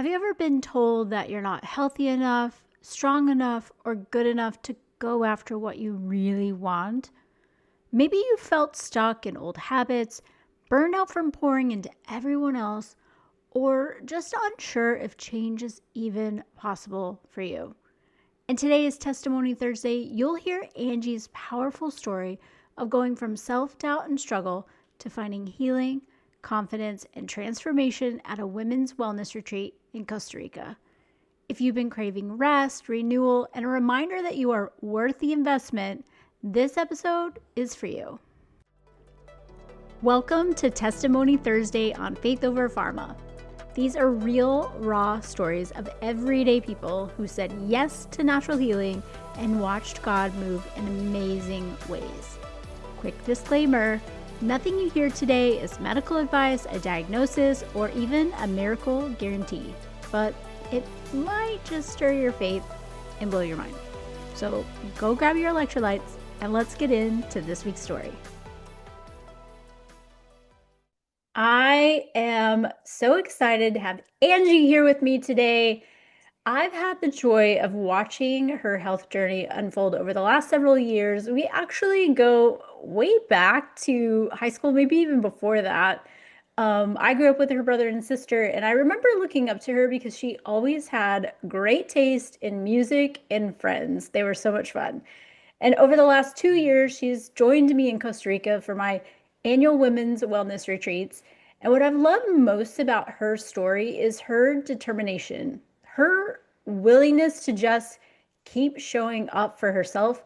Have you ever been told that you're not healthy enough, strong enough, or good enough to go after what you really want? Maybe you felt stuck in old habits, burned out from pouring into everyone else, or just unsure if change is even possible for you. In today's Testimony Thursday, you'll hear Angie's powerful story of going from self doubt and struggle to finding healing, confidence, and transformation at a women's wellness retreat in Costa Rica. If you've been craving rest, renewal, and a reminder that you are worth the investment, this episode is for you. Welcome to Testimony Thursday on Faith Over Pharma. These are real, raw stories of everyday people who said yes to natural healing and watched God move in amazing ways. Quick disclaimer, nothing you hear today is medical advice, a diagnosis, or even a miracle guarantee, but it might just stir your faith and blow your mind. So go grab your electrolytes and let's get into this week's story. I am so excited to have Angie here with me today. I've had the joy of watching her health journey unfold over the last several years. We actually go way back to high school, maybe even before that. I grew up with her brother and sister, and I remember looking up to her because she always had great taste in music and friends. They were so much fun. And over the last 2 years, she's joined me in Costa Rica for my annual women's wellness retreats. And what I've loved most about her story is her determination, her willingness to just keep showing up for herself,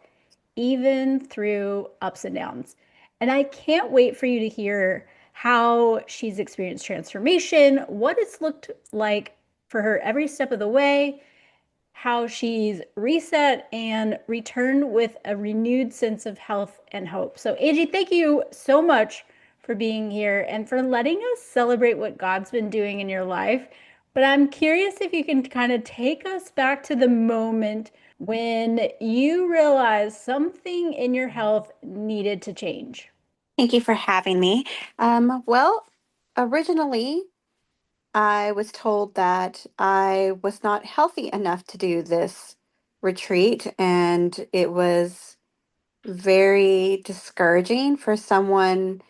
even through ups and downs. And I can't wait for you to hear how she's experienced transformation, what it's looked like for her every step of the way, how she's reset and returned with a renewed sense of health and hope. So, Angie, thank you so much for being here and for letting us celebrate what God's been doing in your life. But I'm curious if you can kind of take us back to the moment when you realized something in your health needed to change. Thank you for having me. Well, originally, I was told that I was not healthy enough to do this retreat, and it was very discouraging for someone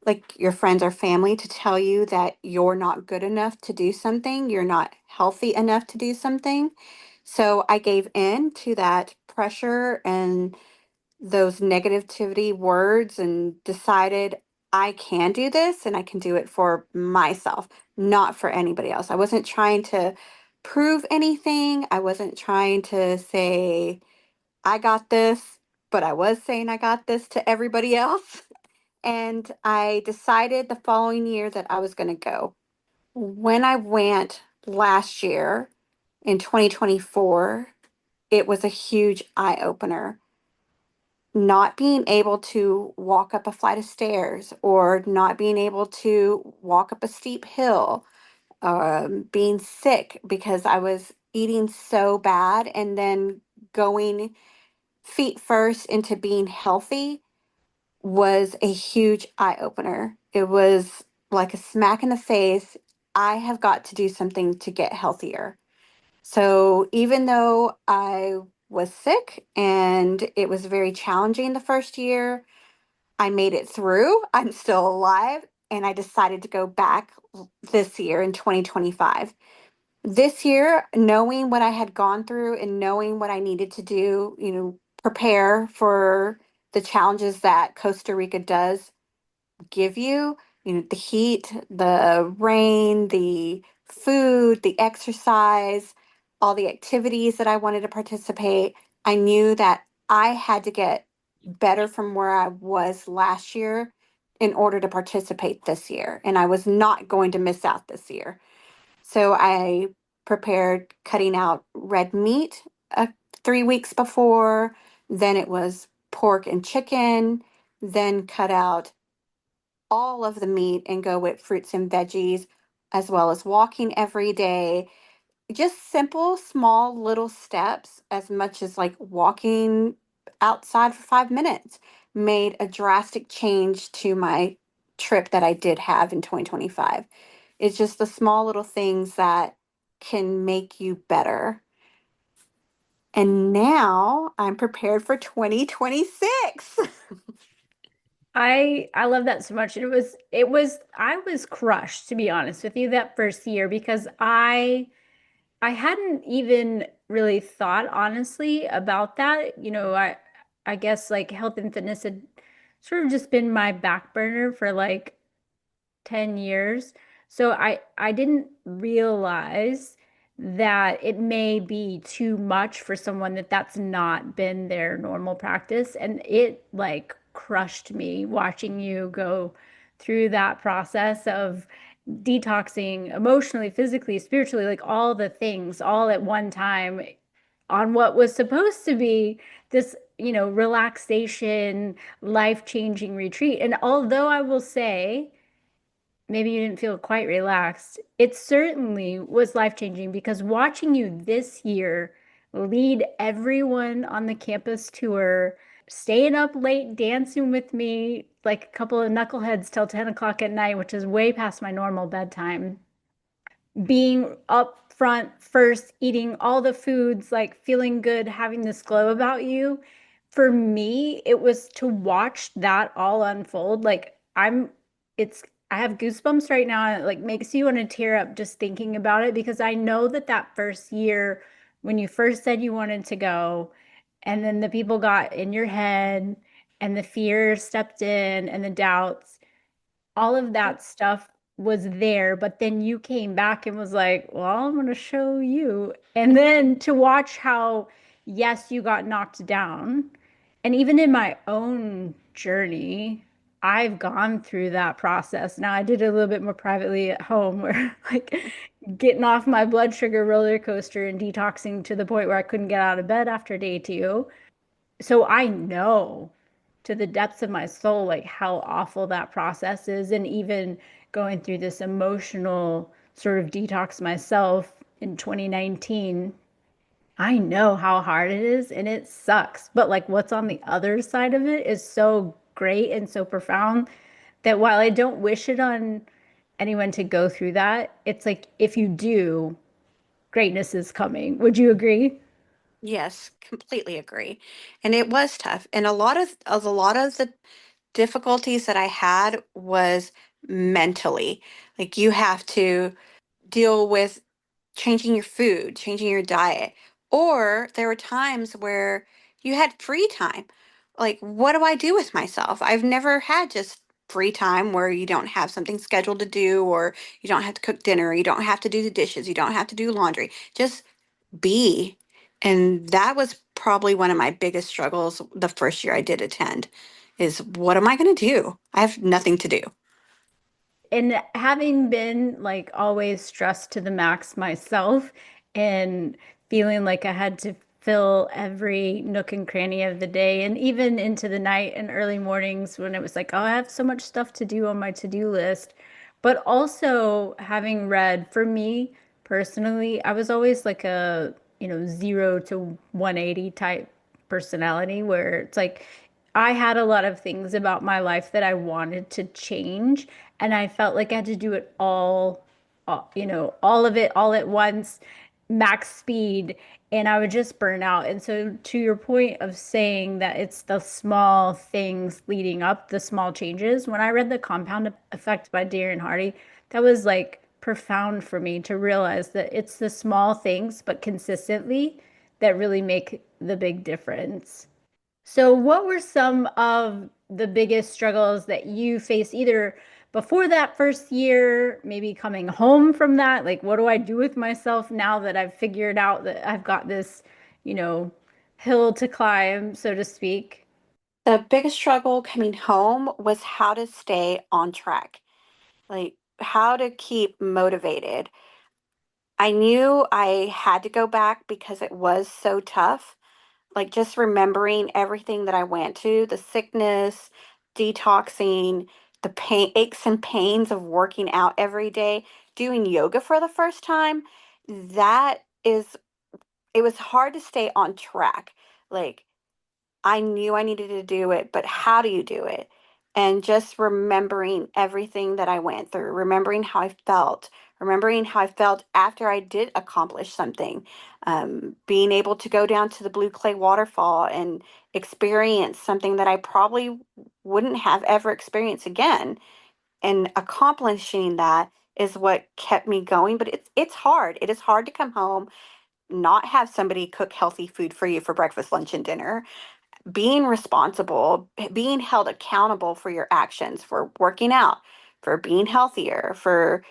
like your friends or family to tell you that you're not good enough to do something, you're not healthy enough to do something. So I gave in to that pressure and those negativity words and decided I can do this and I can do it for myself, not for anybody else. I wasn't trying to prove anything. I wasn't trying to say, I got this, but I was saying I got this to everybody else. And I decided the following year that I was going to go. When I went last year in 2024, it was a huge eye opener. Not being able to walk up a flight of stairs or not being able to walk up a steep hill, being sick because I was eating so bad, and then going feet first into being healthy was a huge eye opener. It was like a smack in the face. I have got to do something to get healthier. So even though I was sick and it was very challenging the first year, I made it through. I'm still alive, and I decided to go back this year in 2025. This year, knowing what I had gone through and knowing what I needed to do, prepare for the challenges that Costa Rica does give you, the heat, the rain, the food, the exercise, all the activities that I wanted to participate. I knew that I had to get better from where I was last year in order to participate this year. And I was not going to miss out this year. So I prepared cutting out red meat 3 weeks before. Then it was pork and chicken. Then cut out all of the meat and go with fruits and veggies, as well as walking every day. Just simple, small, little steps, as much as like walking outside for 5 minutes, made a drastic change to my trip that I did have in 2025. It's just the small little things that can make you better. And now I'm prepared for 2026. I love that so much. It was I was crushed, to be honest with you, that first year because I hadn't even really thought honestly about that. I guess like health and fitness had sort of just been my back burner for like 10 years. So I didn't realize that it may be too much for someone that's not been their normal practice. And it like crushed me watching you go through that process of detoxing emotionally, physically, spiritually, like all the things all at one time on what was supposed to be this, relaxation, life-changing retreat. And although I will say, maybe you didn't feel quite relaxed. It certainly was life-changing because watching you this year lead everyone on the campus tour, staying up late dancing with me like a couple of knuckleheads till 10 o'clock at night, which is way past my normal bedtime, being up front first, eating all the foods, like feeling good, having this glow about you. For me, it was to watch that all unfold. I have goosebumps right now. And it like makes you want to tear up just thinking about it because I know that first year when you first said you wanted to go, and then the people got in your head and the fear stepped in and the doubts, all of that stuff was there, but then you came back and was like, well, I'm going to show you. And then to watch how, yes, you got knocked down. And even in my own journey, I've gone through that process. Now, I did it a little bit more privately at home where like getting off my blood sugar roller coaster and detoxing to the point where I couldn't get out of bed after day two. So I know to the depths of my soul like how awful that process is, and even going through this emotional sort of detox myself in 2019, I know how hard it is and it sucks, but like what's on the other side of it is so great and so profound that while I don't wish it on anyone to go through that, it's like if you do, greatness is coming. Would you agree? Yes, completely agree. And it was tough. And a lot of the difficulties that I had was mentally. Like you have to deal with changing your food, changing your diet. Or there were times where you had free time. Like, what do I do with myself? I've never had just free time where you don't have something scheduled to do, or you don't have to cook dinner, you don't have to do the dishes, you don't have to do laundry. Just be. And that was probably one of my biggest struggles the first year I did attend is what am I going to do? I have nothing to do. And having been like always stressed to the max myself and feeling like I had to fill every nook and cranny of the day and even into the night and early mornings when it was like, oh, I have so much stuff to do on my to-do list. But also having read, for me personally, I was always like a, 0 to 180 type personality where it's like I had a lot of things about my life that I wanted to change, and I felt like I had to do it all of it all at once, max speed, and I would just burn out. And so, to your point of saying that it's the small things leading up, the small changes, when I read The Compound Effect by Darren Hardy, that was like profound for me to realize that it's the small things, but consistently, that really make the big difference. So, what were some of the biggest struggles that you faced either before that first year, maybe coming home from that? Like, what do I do with myself now that I've figured out that I've got this, you know, hill to climb, so to speak? The biggest struggle coming home was how to stay on track, like how to keep motivated. I knew I had to go back because it was so tough. Like just remembering everything that I went to, the sickness, detoxing, the pain, aches and pains of working out every day, doing yoga for the first time. That is, it was hard to stay on track. Like I knew I needed to do it, but how do you do it? And just remembering everything that I went through, remembering how I felt, remembering how I felt after I did accomplish something, being able to go down to the Blue Clay waterfall and experience something that I probably wouldn't have ever experienced again. And accomplishing that is what kept me going. But it's hard. It is hard to come home, not have somebody cook healthy food for you for breakfast, lunch, and dinner, being responsible, being held accountable for your actions, for working out, for being healthier, for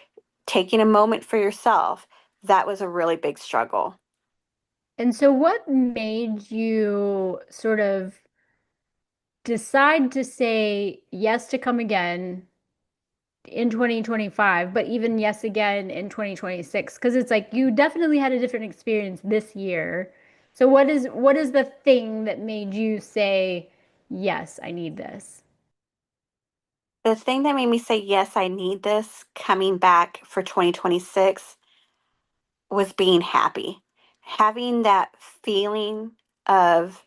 taking a moment for yourself. That was a really big struggle. And so, what made you sort of decide to say yes to come again in 2025, but even yes again in 2026? Because it's like you definitely had a different experience this year. So what is the thing that made you say, yes, I need this? The thing that made me say, yes, I need this coming back for 2026 was being happy. Having that feeling of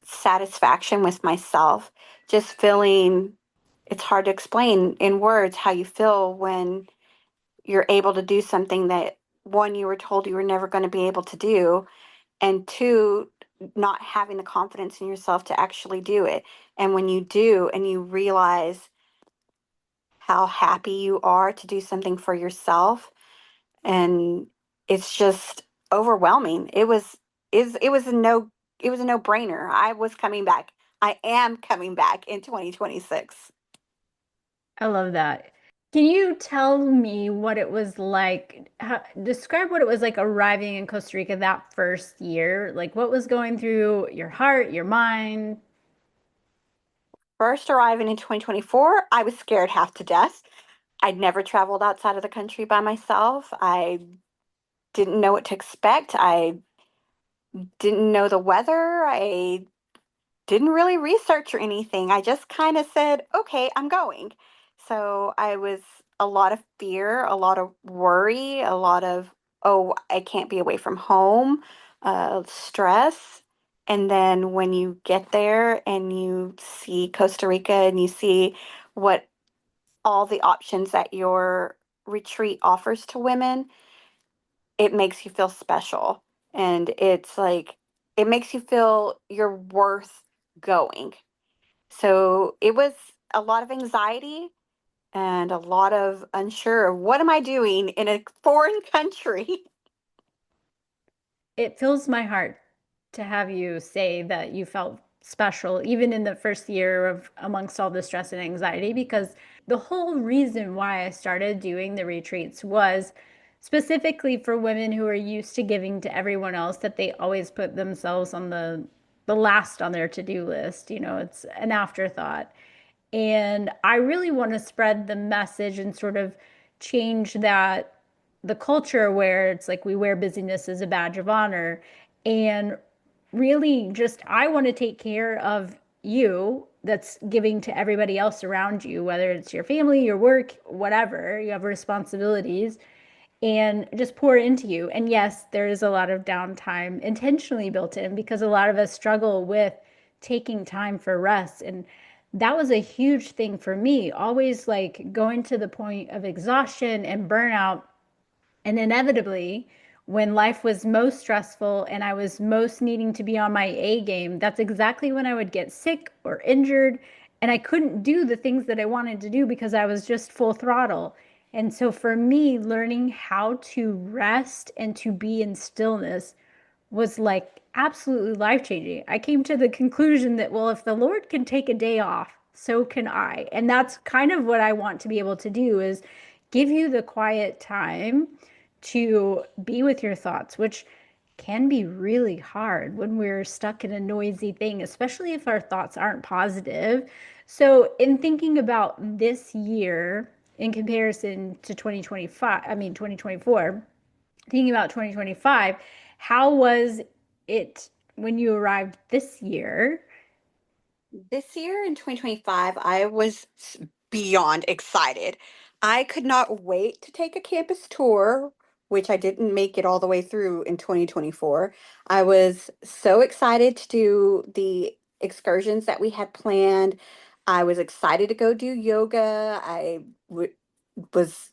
satisfaction with myself, just feeling it's hard to explain in words how you feel when you're able to do something that one, you were told you were never going to be able to do, and two, not having the confidence in yourself to actually do it. And when you do and you realize how happy you are to do something for yourself, and it's just overwhelming. It was a no-brainer. I was coming back. I am coming back in 2026. I love that. Can you tell me what it was like? Describe what it was like arriving in Costa Rica that first year. Like what was going through your heart, your mind? First arriving in 2024, I was scared half to death. I'd never traveled outside of the country by myself. I didn't know what to expect. I didn't know the weather. I didn't really research or anything. I just kind of said, okay, I'm going. So I was a lot of fear, a lot of worry, a lot of, oh, I can't be away from home, stress. And then when you get there and you see Costa Rica and you see what all the options that your retreat offers to women, it makes you feel special. And it's like, it makes you feel you're worth going. So it was a lot of anxiety and a lot of unsure. What am I doing in a foreign country? It fills my heart to have you say that you felt special, even in the first year of amongst all the stress and anxiety, because the whole reason why I started doing the retreats was specifically for women who are used to giving to everyone else, that they always put themselves on the last on their to-do list. You know, it's an afterthought. And I really want to spread the message and sort of change that the culture where it's like we wear busyness as a badge of honor. And really just, I want to take care of you that's giving to everybody else around you, whether it's your family, your work, whatever, you have responsibilities and just pour into you. And yes, there is a lot of downtime intentionally built in because a lot of us struggle with taking time for rest. And that was a huge thing for me, always like going to the point of exhaustion and burnout. And inevitably, when life was most stressful and I was most needing to be on my A game, that's exactly when I would get sick or injured. And I couldn't do the things that I wanted to do because I was just full throttle. And so for me, learning how to rest and to be in stillness was like absolutely life changing. I came to the conclusion that, well, if the Lord can take a day off, so can I. And that's kind of what I want to be able to do is give you the quiet time to be with your thoughts, which can be really hard when we're stuck in a noisy thing, especially if our thoughts aren't positive. So, in thinking about this year in comparison to 2025, I mean 2024, thinking about 2025, how was it when you arrived this year? This year in 2025, I was beyond excited. I could not wait to take a campus tour, which I didn't make it all the way through in 2024. I was so excited to do the excursions that we had planned. I was excited to go do yoga. Was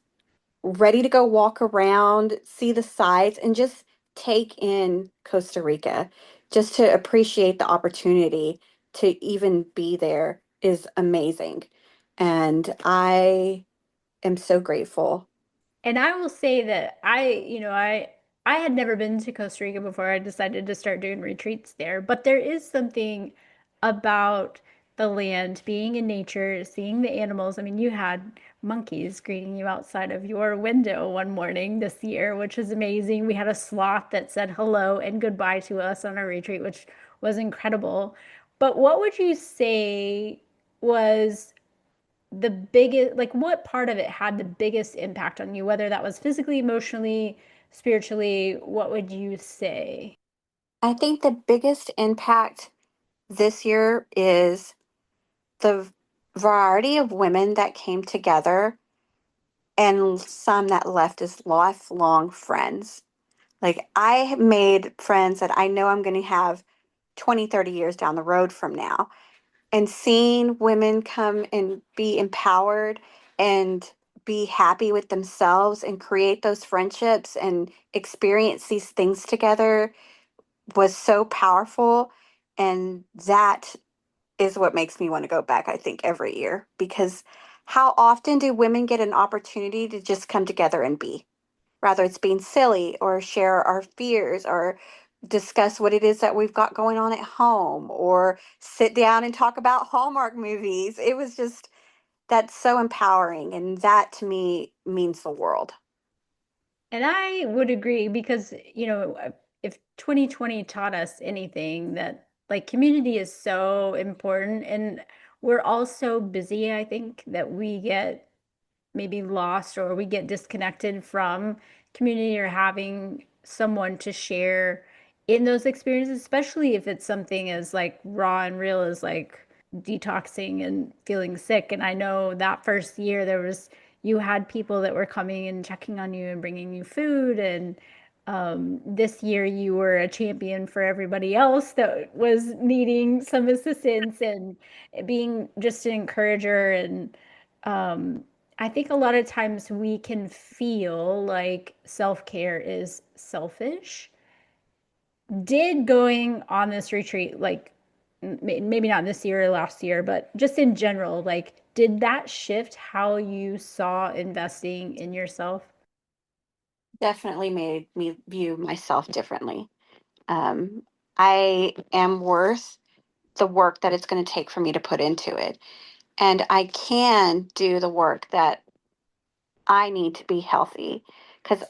ready to go walk around, see the sights, and just take in Costa Rica. Just to appreciate the opportunity to even be there is amazing. And I am so grateful. And I will say that I had never been to Costa Rica before I decided to start doing retreats there, but there is something about the land, being in nature, seeing the animals. I mean, you had monkeys greeting you outside of your window one morning this year, which is amazing. We had a sloth that said hello and goodbye to us on our retreat, which was incredible. But what would you say was the biggest, like what part of it had the biggest impact on you, whether that was physically, emotionally, spiritually, what would you say? I think the biggest impact this year is the variety of women that came together and some that left as lifelong friends. Like, I have made friends that I know I'm going to have 20, 30 years down the road from now. And seeing women come and be empowered and be happy with themselves and create those friendships and experience these things together was so powerful. And that is what makes me want to go back, I think, every year. Because how often do women get an opportunity to just come together and be? Rather it's being silly or share our fears or discuss what it is that we've got going on at home or sit down and talk about Hallmark movies. It was just, that's so empowering. And that to me means the world. And I would agree because, if 2020 taught us anything, that like community is so important, and we're all so busy, I think, that we get maybe lost or we get disconnected from community or having someone to share in those experiences, especially if it's something as like raw and real as like detoxing and feeling sick. And I know that first year you had people that were coming and checking on you and bringing you food. And this year you were a champion for everybody else that was needing some assistance and being just an encourager. And I think a lot of times we can feel like self-care is selfish. Did going on this retreat, like maybe not this year or last year, but just in general, like, did that shift how you saw investing in yourself? Definitely made me view myself differently. Um, I am worth the work that it's going to take for me to put into it. And I can do the work that I need to be healthy because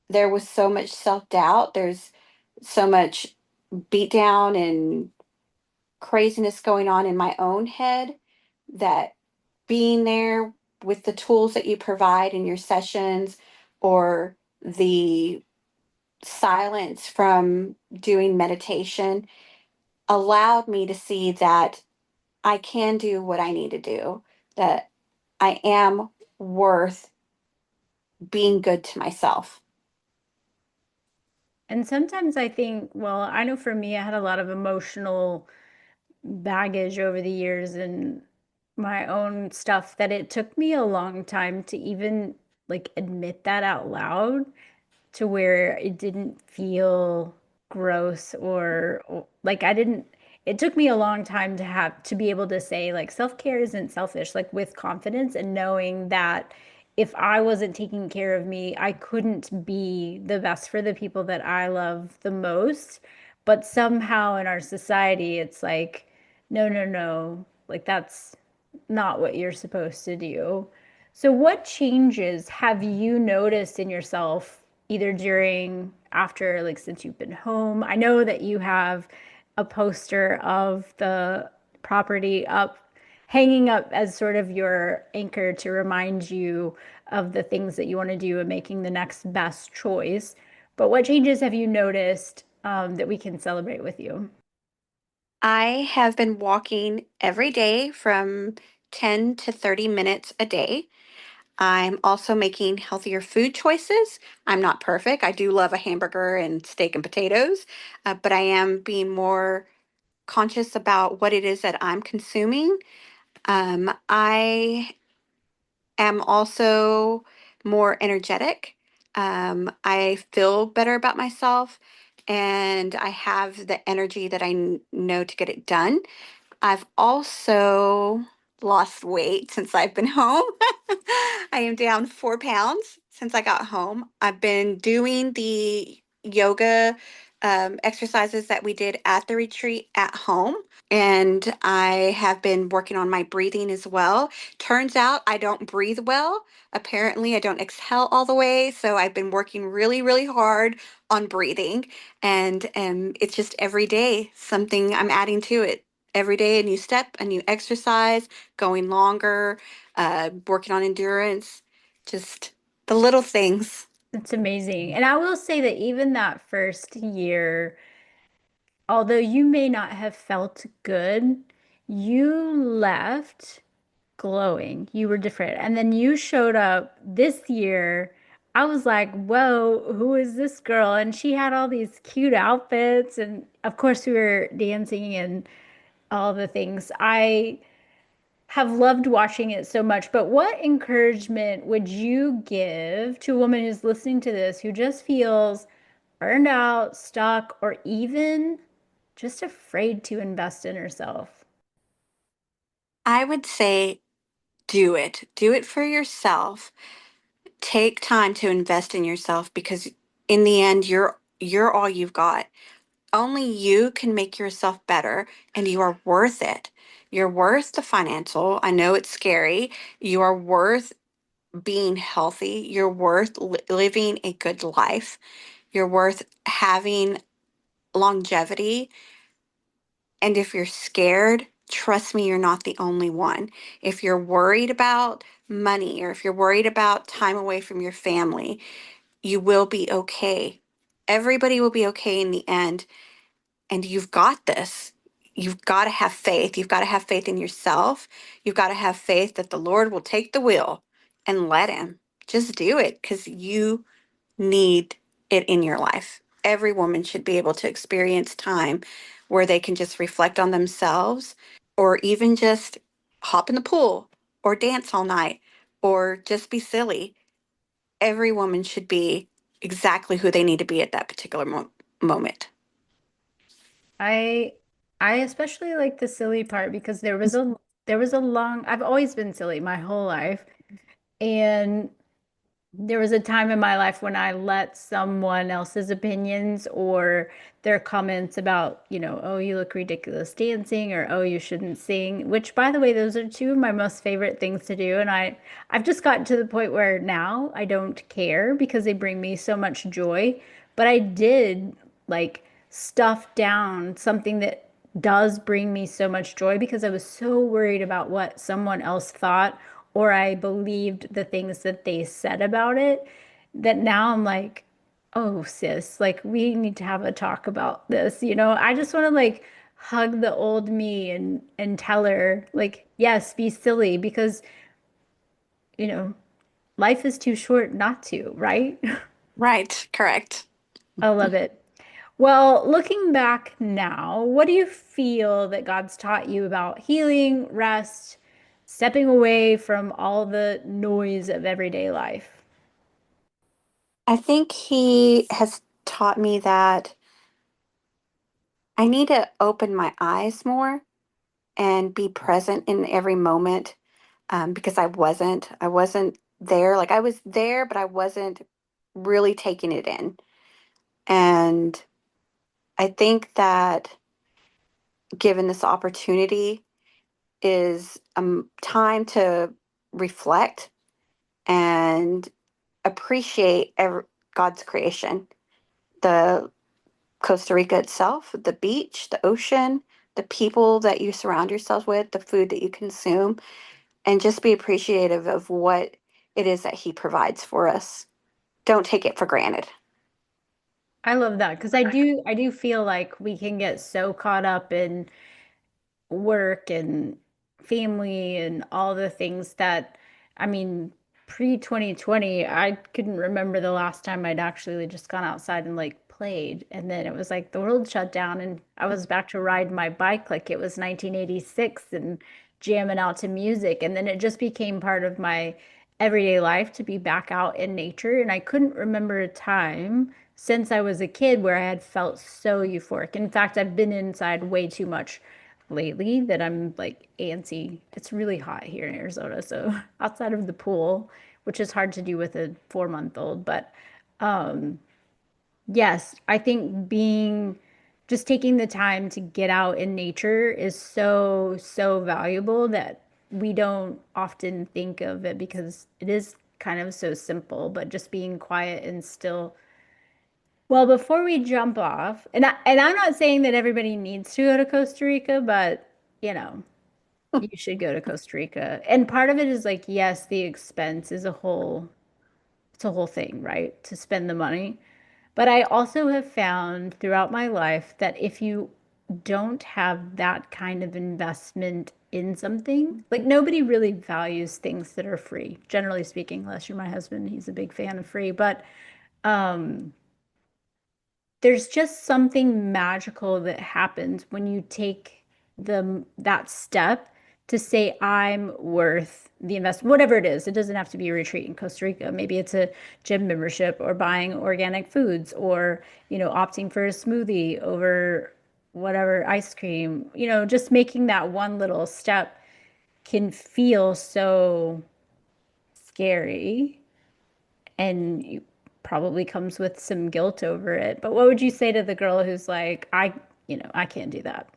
there was so much self doubt. There's so much beat down and craziness going on in my own head that being there with the tools that you provide in your sessions or the silence from doing meditation allowed me to see that I can do what I need to do, that I am worth being good to myself. And sometimes I think, well, I know for me, I had a lot of emotional baggage over the years and my own stuff that it took me a long time to even like admit that out loud, to where it didn't feel gross or like I didn't, it took me a long time to have to be able to say like self-care isn't selfish, like with confidence and knowing that if I wasn't taking care of me, I couldn't be the best for the people that I love the most. But somehow in our society, it's like, no, no, no, like that's not what you're supposed to do. So, what changes have you noticed in yourself, either during, after, like since you've been home? I know that you have a poster of the property up, hanging up as sort of your anchor to remind you of the things that you want to do and making the next best choice. But what changes have you noticed that we can celebrate with you? I have been walking every day from 10 to 30 minutes a day. I'm also making healthier food choices. I'm not perfect. I do love a hamburger and steak and potatoes, but I am being more conscious about what it is that I'm consuming. I am also more energetic. I feel better about myself, and I have the energy that know to get it done. I've also lost weight since I've been home. I am down 4 pounds since I got home. I've been doing the yoga exercises that we did at the retreat at home. And I have been working on my breathing as well. Turns out I don't breathe well. Apparently, I don't exhale all the way. So I've been working really, really hard on breathing. And it's just every day something I'm adding to it. Every day, a new step, a new exercise, going longer, working on endurance, just the little things. It's amazing. And I will say that even that first year, although you may not have felt good, you left glowing. You were different. And then you showed up this year. I was like, whoa, who is this girl? And she had all these cute outfits. And of course, we were dancing and all the things. I have loved watching it so much. But what encouragement would you give to a woman who's listening to this who just feels burned out, stuck, or even just afraid to invest in herself? I would say do it. Do it for yourself. Take time to invest in yourself because in the end you're all you've got. Only you can make yourself better and you are worth it. You're worth the financial. I know it's scary. You are worth being healthy. You're worth living a good life. You're worth having longevity. And if you're scared, trust me, you're not the only one. If you're worried about money or if you're worried about time away from your family, you will be okay. Everybody will be okay in the end. And you've got this. You've got to have faith. You've got to have faith in yourself. You've got to have faith that the Lord will take the wheel and let Him. Just do it because you need it in your life. Every woman should be able to experience time where they can just reflect on themselves or even just hop in the pool or dance all night or just be silly. Every woman should be exactly who they need to be at that particular moment. I I especially like the silly part because there was a long I've always been silly my whole life. And there was a time in my life when I let someone else's opinions or their comments about, oh, you look ridiculous dancing or oh, you shouldn't sing, which by the way, those are two of my most favorite things to do. And I've just gotten to the point where now I don't care because they bring me so much joy. But I did like stuff down something that does bring me so much joy because I was so worried about what someone else thought or I believed the things that they said about it, that now I'm like, oh, sis, like we need to have a talk about this. I just want to like hug the old me and tell her like, yes, be silly because, you know, life is too short not to, right? Right, correct. I love it. Well, looking back now, what do you feel that God's taught you about healing, rest, stepping away from all the noise of everyday life? I think he has taught me that I need to open my eyes more and be present in every moment because I wasn't there. Like I was there, but I wasn't really taking it in. And I think that given this opportunity is time to reflect and appreciate God's creation, the Costa Rica itself, the beach, the ocean, the people that you surround yourself with, the food that you consume, and just be appreciative of what it is that He provides for us. Don't take it for granted. I love that because I do feel like we can get so caught up in work and family and all the things that, I mean, pre-2020, I couldn't remember the last time I'd actually just gone outside and like played. And then it was like the world shut down and I was back to ride my bike like it was 1986 and jamming out to music. And then it just became part of my everyday life to be back out in nature. And I couldn't remember a time since I was a kid where I had felt so euphoric. In fact, I've been inside way too much lately that I'm like antsy. It's really hot here in Arizona. So outside of the pool, which is hard to do with a 4-month-old, but um yes, I think being just taking the time to get out in nature is so, so valuable that we don't often think of it because it is kind of so simple, but just being quiet and still. Well, before we jump off, and I'm not saying that everybody needs to go to Costa Rica, but you know, you should go to Costa Rica. And part of it is like, yes, the expense is it's a whole thing, right? To spend the money. But I also have found throughout my life that if you don't have that kind of investment in something, like nobody really values things that are free, generally speaking, unless you're my husband, he's a big fan of free. But um, there's just something magical that happens when you take that step to say I'm worth the investment, whatever it is. It doesn't have to be a retreat in Costa Rica. Maybe it's a gym membership or buying organic foods or, opting for a smoothie over whatever ice cream. Just making that one little step can feel so scary and you probably comes with some guilt over it. But what would you say to the girl who's like, I can't do that?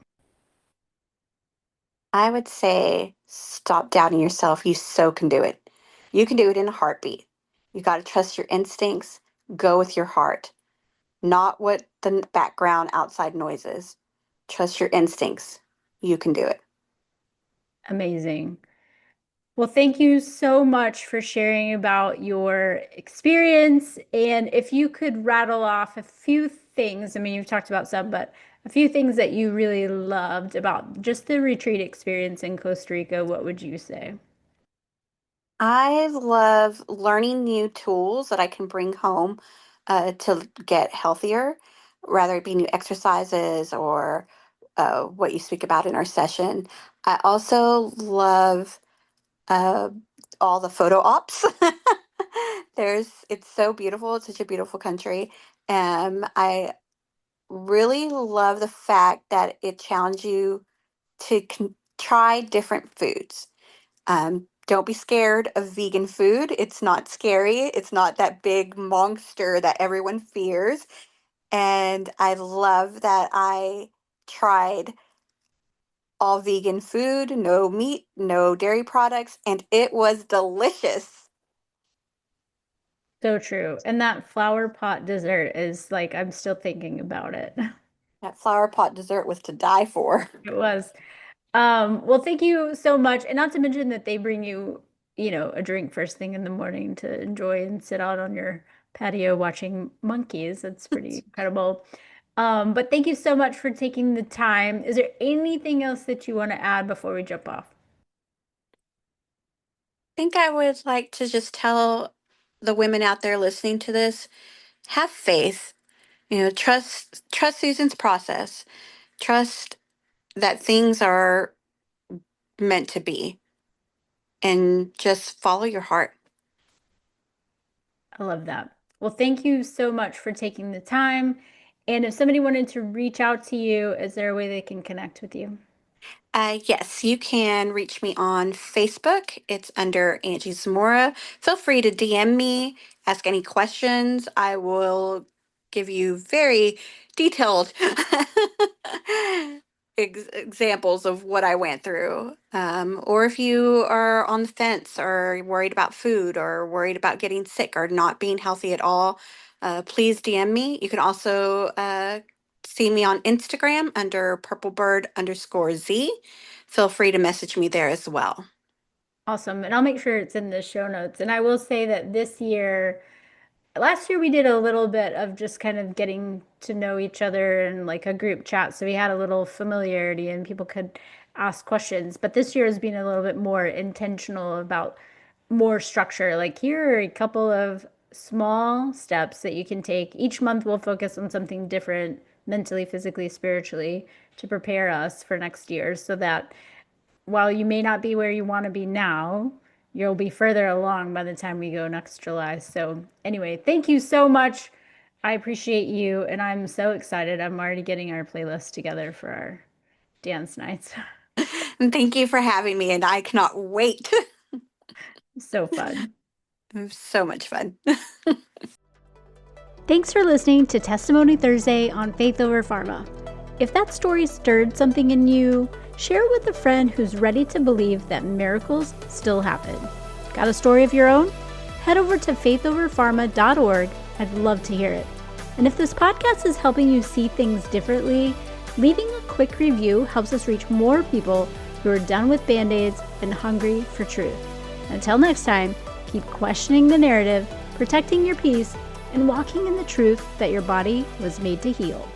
I would say stop doubting yourself. You so can do it. You can do it in a heartbeat. You got to trust your instincts, go with your heart, not what the background outside noise is. Trust your instincts. You can do it. Amazing. Well, thank you so much for sharing about your experience. And if you could rattle off a few things, I mean, you've talked about some, but a few things that you really loved about just the retreat experience in Costa Rica, what would you say? I love learning new tools that I can bring home to get healthier, rather it be new exercises or what you speak about in our session. I also love uh, all the photo ops. It's so beautiful. It's such a beautiful country. I really love the fact that it challenges you to try different foods. Don't be scared of vegan food. It's not scary. It's not that big monster that everyone fears. And I love that I tried all vegan food, no meat, no dairy products, and it was delicious. So true. And that flower pot dessert is like, I'm still thinking about it. That flower pot dessert was to die for. It was. Well, thank you so much. And not to mention that they bring you, a drink first thing in the morning to enjoy and sit out on your patio watching monkeys. That's pretty incredible. But thank you so much for taking the time. Is there anything else that you want to add before we jump off? I think I would like to just tell the women out there listening to this, have faith. Trust Susan's process. Trust that things are meant to be and just follow your heart. I love that. Well, thank you so much for taking the time. And if somebody wanted to reach out to you, is there a way they can connect with you? Yes, you can reach me on Facebook. It's under Angie Zamora. Feel free to DM me, ask any questions. I will give you very detailed examples of what I went through. Or if you are on the fence or worried about food or worried about getting sick or not being healthy at all, please DM me. You can also see me on Instagram under purplebird_Z. Feel free to message me there as well. Awesome. And I'll make sure it's in the show notes. And I will say that this year, last year we did a little bit of just kind of getting to know each other and like a group chat. So we had a little familiarity and people could ask questions. But this year has been a little bit more intentional about more structure. Like here are a couple of small steps that you can take. Each month we'll focus on something different mentally, physically, spiritually to prepare us for next year so that while you may not be where you want to be now, you'll be further along by the time we go next July. So, anyway, thank you so much. I appreciate you, and I'm so excited. I'm already getting our playlist together for our dance nights. And thank you for having me, and I cannot wait. So fun. It was so much fun. Thanks for listening to Testimony Thursday on Faith Over Pharma. If that story stirred something in you, share it with a friend who's ready to believe that miracles still happen. Got a story of your own? Head over to faithoverpharma.org. I'd love to hear it. And if this podcast is helping you see things differently, leaving a quick review helps us reach more people who are done with band-aids and hungry for truth. Until next time, keep questioning the narrative, protecting your peace, and walking in the truth that your body was made to heal.